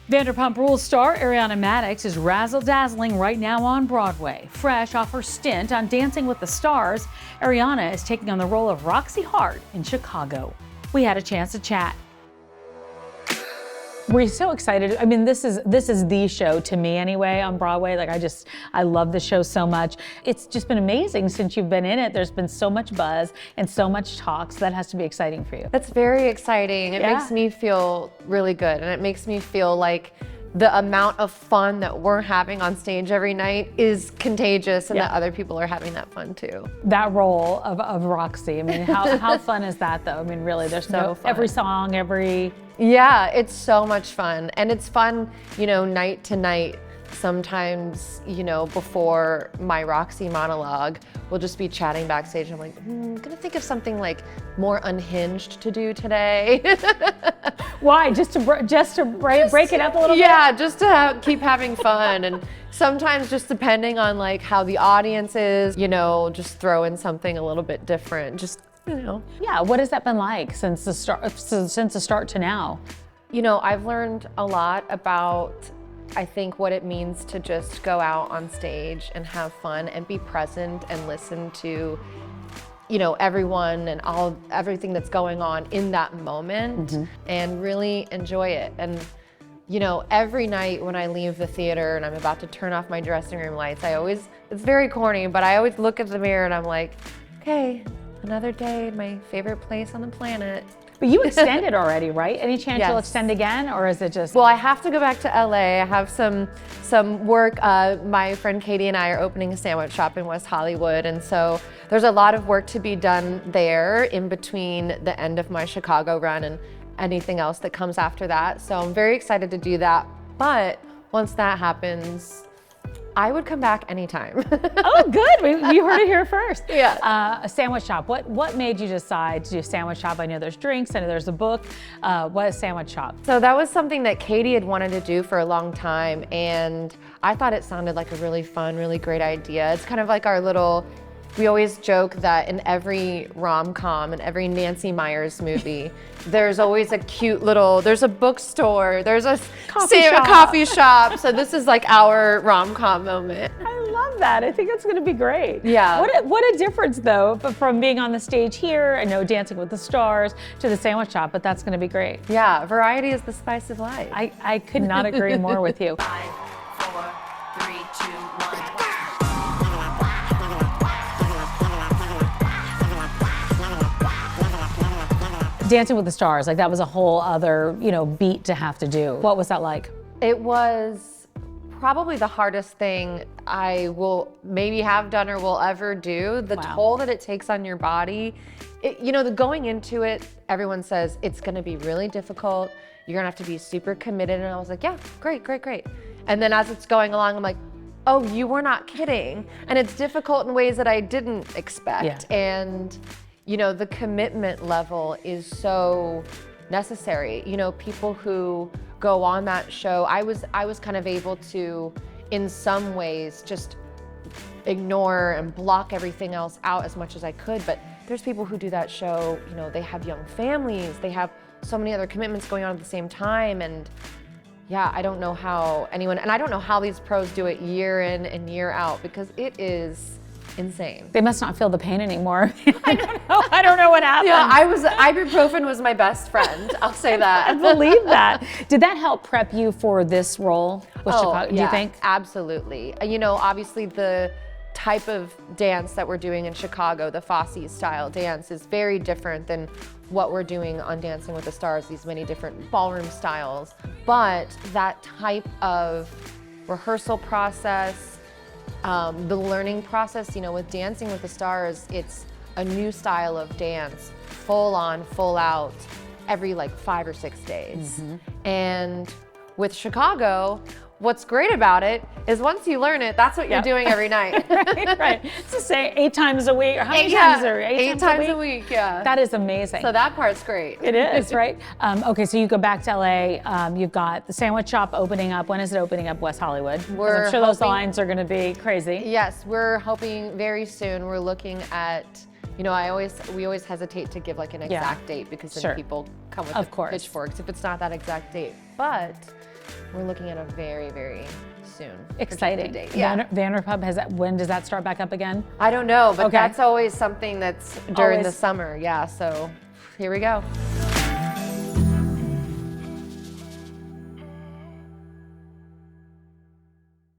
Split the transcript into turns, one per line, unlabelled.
Vanderpump Rules star Ariana Madix is razzle-dazzling right now on Broadway. Fresh off her stint on Dancing with the Stars, Ariana is taking on the role of Roxie Hart in Chicago. We had a chance to chat. We're so excited. I mean, this is the show to me anyway on Broadway. Like I love the show so much. It's just been amazing since you've been in it. There's been so much buzz and so much talk, so that has to be exciting for you.
That's very exciting. It makes me feel really good, and it makes me feel like the amount of fun that we're having on stage every night is contagious, and that other people are having that fun too.
That role of Roxie, I mean, how fun is that though? I mean, really, there's every song,
Yeah, it's so much fun. And it's fun, you know, night to night. Sometimes, you know, before my Roxie monologue, we'll just be chatting backstage. I'm like, I'm gonna think of something like more unhinged to do today.
Why? Just to break it up a little bit?
Yeah, just to keep having fun. And sometimes just depending on like how the audience is, you know, just throw in something a little bit different. Just, you know.
Yeah, what has that been like since the start to now?
You know, I've learned a lot about, I think, what it means to just go out on stage and have fun and be present and listen to, you know, everyone and everything that's going on in that moment and really enjoy it. And, you know, every night when I leave the theater and I'm about to turn off my dressing room lights, it's very corny, but I always look at the mirror and I'm like, okay, another day in my favorite place on the planet.
But you extended already, right? Any chance
Yes.
you'll extend again, or is it just?
Well, I have to go back to LA. I have some work. My friend Katie and I are opening a sandwich shop in West Hollywood, and so there's a lot of work to be done there in between the end of my Chicago run and anything else that comes after that. So I'm very excited to do that. But once that happens, I would come back anytime.
Oh, good. You heard it here first.
Yeah.
A sandwich shop. What made you decide to do a sandwich shop? I know there's drinks, I know there's a book. What is sandwich shop?
So that was something that Katie had wanted to do for a long time, and I thought it sounded like a really fun, really great idea. It's kind of like our little, we always joke that in every rom-com and every Nancy Meyers movie, there's always a cute little, there's a bookstore, there's a coffee shop. So this is like our rom-com moment.
I love that. I think it's going to be great.
Yeah.
What a difference though, from being on the stage here, I know Dancing with the Stars, to the sandwich shop, but that's going to be great.
Yeah, variety is the spice of life.
I could not agree more with you.
5, 4, 3, 2, 1.
Dancing with the Stars, like that was a whole other, you know, beat to have to do. What was that like?
It was probably the hardest thing I will maybe have done or will ever do. The toll that it takes on your body. You know, going into it, everyone says it's gonna be really difficult. You're gonna have to be super committed. And I was like, yeah, great. And then as it's going along, I'm like, oh, you were not kidding. And it's difficult in ways that I didn't expect.
Yeah.
And you know, the commitment level is so necessary. You know, people who go on that show, I was kind of able to, in some ways, just ignore and block everything else out as much as I could. But there's people who do that show, you know, they have young families, they have so many other commitments going on at the same time. And yeah, I don't know how anyone, and I don't know how these pros do it year in and year out, because it is insane.
They must not feel the pain anymore. I don't know what happened.
Yeah, ibuprofen was my best friend. I'll say that.
I believe that. Did that help prep you for this role with Chicago, do you think?
Absolutely. You know, obviously the type of dance that we're doing in Chicago, the Fosse style dance, is very different than what we're doing on Dancing with the Stars, these many different ballroom styles. But that type of rehearsal process, the learning process, you know, with Dancing with the Stars, it's a new style of dance, full on, full out, every like 5 or 6 days. And with Chicago, what's great about it is once you learn it, that's what you're doing every night.
right. So say 8 times a week, or how many times are
8 times a week, yeah.
That is amazing.
So that part's great.
It is, right? Okay, so you go back to LA, you've got the sandwich shop opening up. When is it opening up, West Hollywood? 'Cause I'm sure those lines are gonna be crazy.
Yes, we're hoping very soon. We're looking at, you know, we always hesitate to give like an exact date, because then people come with pitchforks if it's not that exact date. But we're looking at a very, very soon.
Exciting.
projected date. Yeah.
Vanderpump, when does that start back up again?
I don't know, but
Okay.
that's always something that's during the
Always.
summer. Yeah, so here we go.